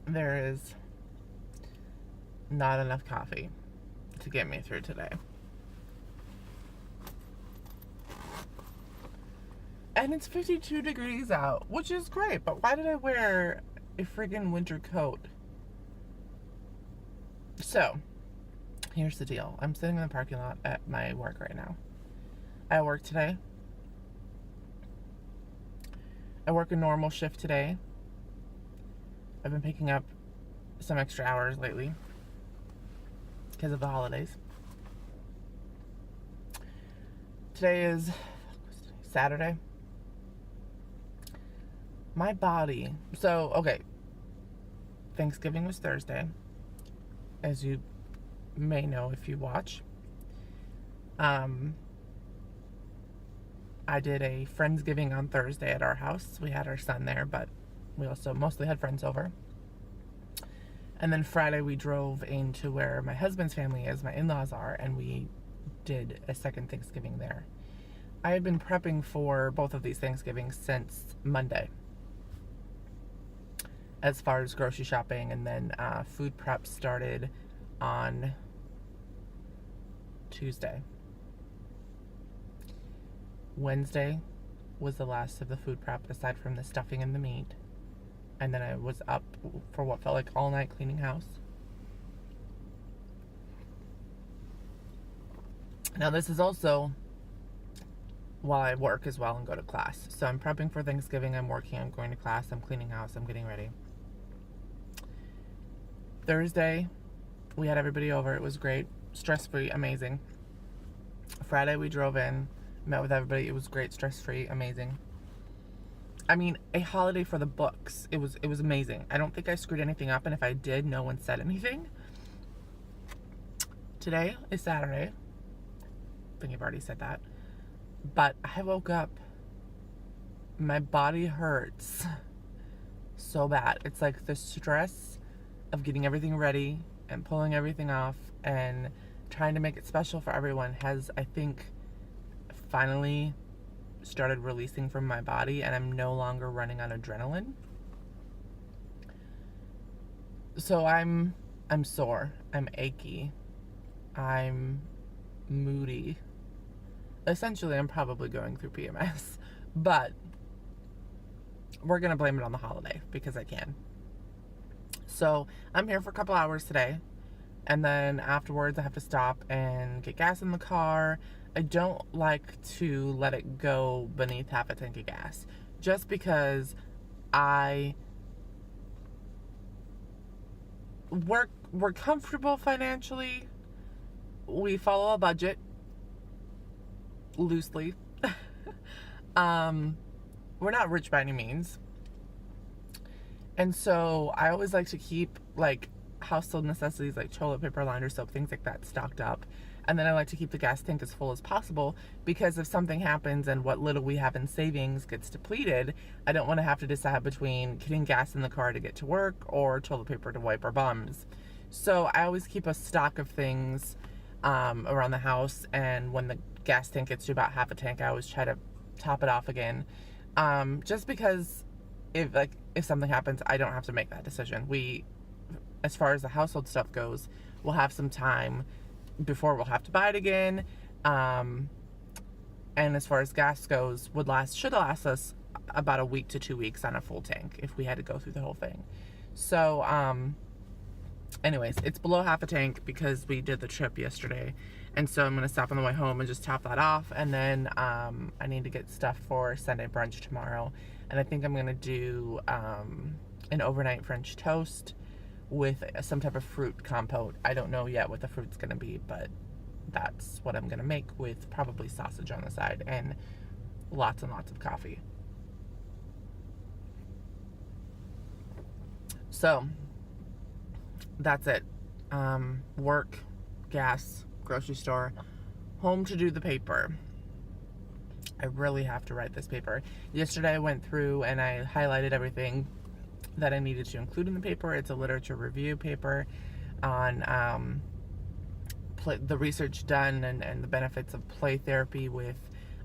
there is not enough coffee to get me through today. And it's 52 degrees out, which is great, but why did I wear a friggin' winter coat? So, here's the deal. I'm sitting in the parking lot at my work right now. I work today. I work a normal shift today. I've been picking up some extra hours lately because of the holidays. Today is Saturday. My body, Thanksgiving was Thursday, as you may know if you watch. I did a Friendsgiving on Thursday at our house. We had our son there, but we also mostly had friends over. And then Friday we drove into where my husband's family is, my in-laws are, and we did a second Thanksgiving there. I had been prepping for both of these Thanksgivings since Monday, as far as grocery shopping, and then food prep started on Tuesday. Wednesday was the last of the food prep, aside from the stuffing and the meat. And then I was up for what felt like all night cleaning house. Now this is also while I work as well and go to class. So I'm prepping for Thanksgiving, I'm working, I'm going to class, I'm cleaning house, I'm getting ready. Thursday, we had everybody over. It was great. Stress-free, amazing. Friday, we drove in, met with everybody. It was great, stress-free, amazing. I mean, a holiday for the books. It was amazing. I don't think I screwed anything up, and if I did, no one said anything. Today is Saturday. I think I've already said that. But I woke up. My body hurts so bad. It's like the stress of getting everything ready and pulling everything off and trying to make it special for everyone has, I think, finally started releasing from my body, and I'm no longer running on adrenaline. So I'm sore, I'm achy, I'm moody. Essentially, I'm probably going through PMS, but we're gonna blame it on the holiday because I can. So I'm here for a couple hours today, and then afterwards I have to stop and get gas in the car. I don't like to let it go beneath half a tank of gas, just because we're comfortable financially. We follow a budget loosely. We're not rich by any means. And so I always like to keep like household necessities like toilet paper, laundry soap, things like that stocked up. And then I like to keep the gas tank as full as possible, because if something happens and what little we have in savings gets depleted, I don't want to have to decide between getting gas in the car to get to work or toilet paper to wipe our bums. So I always keep a stock of things around the house, and when the gas tank gets to about half a tank, I always try to top it off again. Just because if something happens, I don't have to make that decision. As far as the household stuff goes, we'll have some time before we'll have to buy it again. And as far as gas goes, should last us about a week to 2 weeks on a full tank if we had to go through the whole thing. So, anyways, it's below half a tank because we did the trip yesterday. And so I'm going to stop on the way home and just top that off. And then I need to get stuff for Sunday brunch tomorrow. And I think I'm going to do an overnight French toast with some type of fruit compote. I don't know yet what the fruit's going to be, but that's what I'm going to make, with probably sausage on the side and lots and lots of coffee. So that's it. Work, gas, grocery store, home to do the paper. I really have to write this paper. Yesterday I went through and I highlighted everything that I needed to include in the paper. It's a literature review paper on the research done and the benefits of play therapy with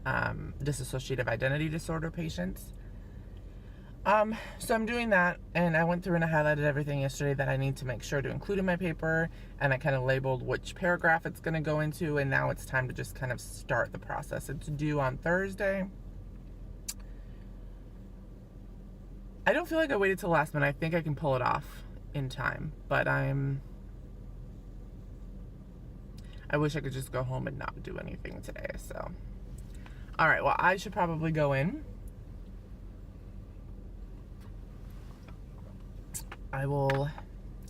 dissociative identity disorder patients. So I'm doing that, and I went through and I highlighted everything yesterday that I need to make sure to include in my paper, and I kind of labeled which paragraph it's going to go into, and now it's time to just kind of start the process. It's due on Thursday. I don't feel like I waited till the last minute. I think I can pull it off in time, but I wish I could just go home and not do anything today, so. All right, well, I should probably go in. I will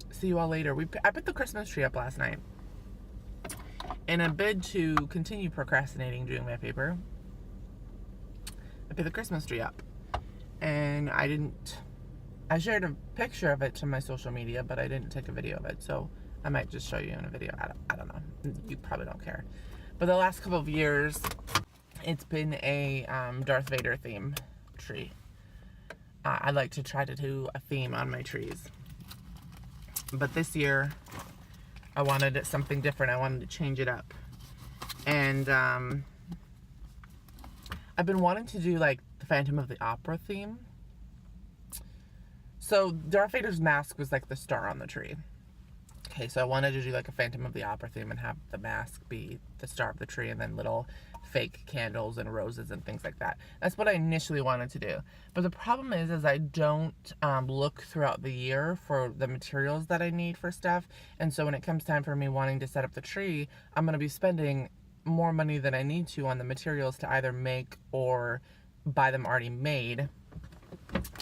see you all later. I put the Christmas tree up last night. In a bid to continue procrastinating doing my paper, I put the Christmas tree up. And I shared a picture of it to my social media, but I didn't take a video of it. So I might just show you in a video. I don't know. You probably don't care. But the last couple of years, it's been a Darth Vader theme tree. I like to try to do a theme on my trees. But this year, I wanted something different. I wanted to change it up. And I've been wanting to do like the Phantom of the Opera theme. So Darth Vader's mask was like the star on the tree. Okay, so I wanted to do like a Phantom of the Opera theme and have the mask be the star of the tree, and then little fake candles and roses and things like that. That's what I initially wanted to do. But the problem is I don't look throughout the year for the materials that I need for stuff. And so when it comes time for me wanting to set up the tree, I'm going to be spending more money than I need to on the materials to either make or buy them already made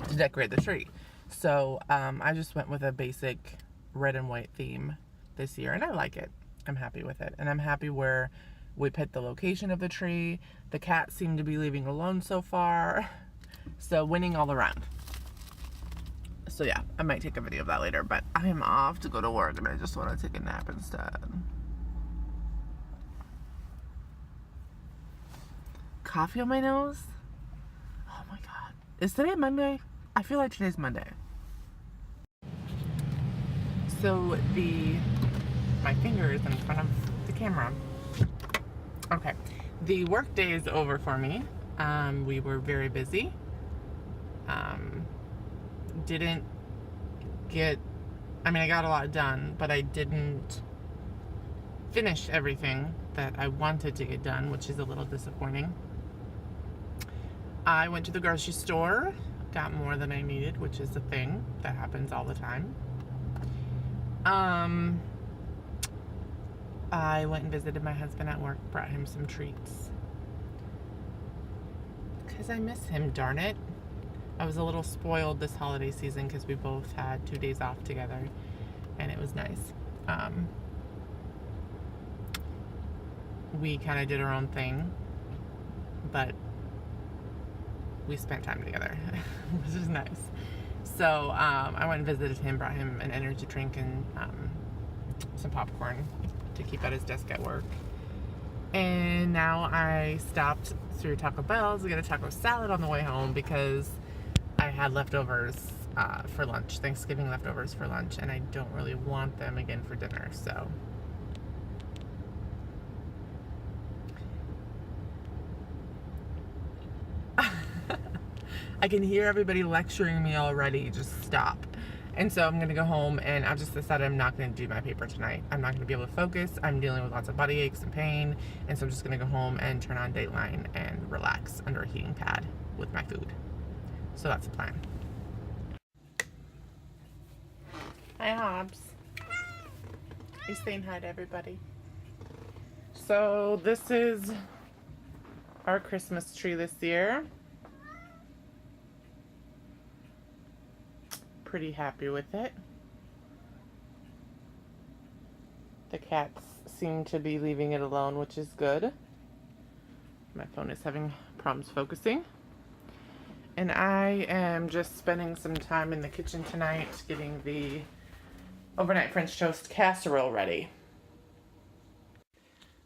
to decorate the tree. So I just went with a basic red and white theme this year, and I like it. I'm happy with it, and I'm happy where we picked the location of the tree. The cats seem to be leaving alone so far, so winning all around. So yeah, I might take a video of that later, but I am off to go to work and I just want to take a nap instead. Coffee on my nose? Oh my god. Is today Monday? I feel like today's Monday. So my finger is in front of the camera. Okay, the work day is over for me. We were very busy. I got a lot done, but I didn't finish everything that I wanted to get done, which is a little disappointing. I went to the grocery store, got more than I needed, which is a thing that happens all the time. I went and visited my husband at work, brought him some treats. Because I miss him, darn it. I was a little spoiled this holiday season because we both had 2 days off together, and it was nice. We kind of did our own thing, but we spent time together, which is nice. So I went and visited him, brought him an energy drink and some popcorn to keep at his desk at work. And now I stopped through Taco Bell to get a taco salad on the way home because I had leftovers for lunch, Thanksgiving leftovers for lunch, and I don't really want them again for dinner, so. I can hear everybody lecturing me already, just stop. And so I'm gonna go home, and I just decided I'm not gonna do my paper tonight. I'm not gonna be able to focus. I'm dealing with lots of body aches and pain, and so I'm just gonna go home and turn on Dateline and relax under a heating pad with my food. So that's the plan. Hi, Hobbs. He's saying hi to everybody. So this is our Christmas tree this year. Pretty happy with it. The cats seem to be leaving it alone, which is good. My phone is having problems focusing. And I am just spending some time in the kitchen tonight getting the overnight French toast casserole ready.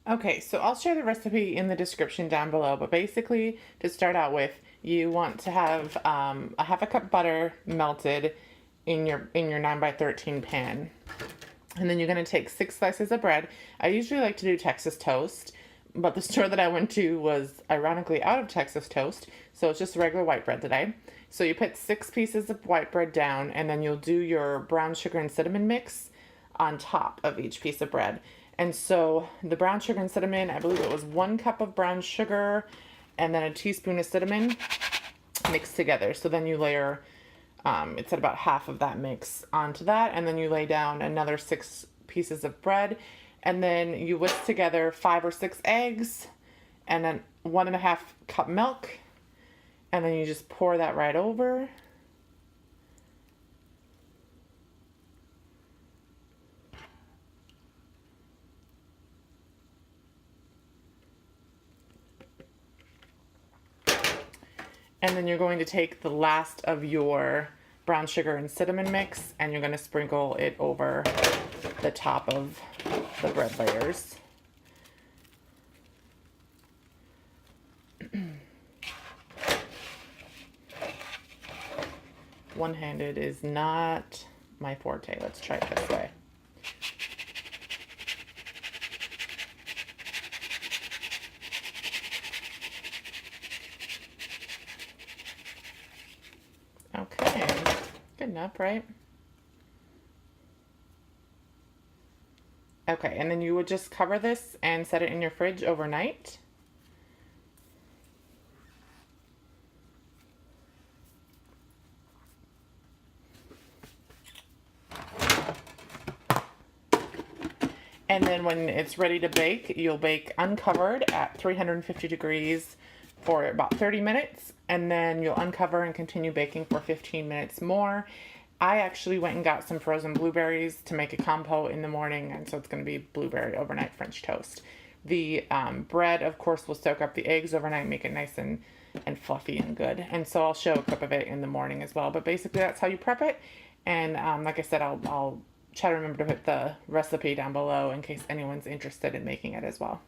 Okay, so I'll share the recipe in the description down below, but basically, to start out with, you want to have a half a cup butter melted in your 9x13 pan. And then you're going to take 6 slices of bread. I usually like to do Texas toast, But the store that I went to was ironically out of Texas toast, so it's just regular white bread today. So you put 6 pieces of white bread down, and then you'll do your brown sugar and cinnamon mix on top of each piece of bread. And so the brown sugar and cinnamon, I believe it was 1 cup of brown sugar and then a teaspoon of cinnamon mixed together. So then you layer, it said about half of that mix onto that, and then you lay down another 6 pieces of bread, and then you whisk together 5 or 6 eggs, and then 1.5 cup milk, and then you just pour that right over. And then you're going to take the last of your brown sugar and cinnamon mix, and you're going to sprinkle it over the top of the bread layers. One-handed is not my forte. Let's try it this way. Okay, good enough, right? Okay, and then you would just cover this and set it in your fridge overnight. And then when it's ready to bake, you'll bake uncovered at 350 degrees for about 30 minutes, and then you'll uncover and continue baking for 15 minutes more. I actually went and got some frozen blueberries to make a compote in the morning, and so it's going to be blueberry overnight French toast. The bread, of course, will soak up the eggs overnight, make it nice and fluffy and good. And so I'll show a clip of it in the morning as well. But basically, that's how you prep it. And like I said, I'll try to remember to put the recipe down below in case anyone's interested in making it as well.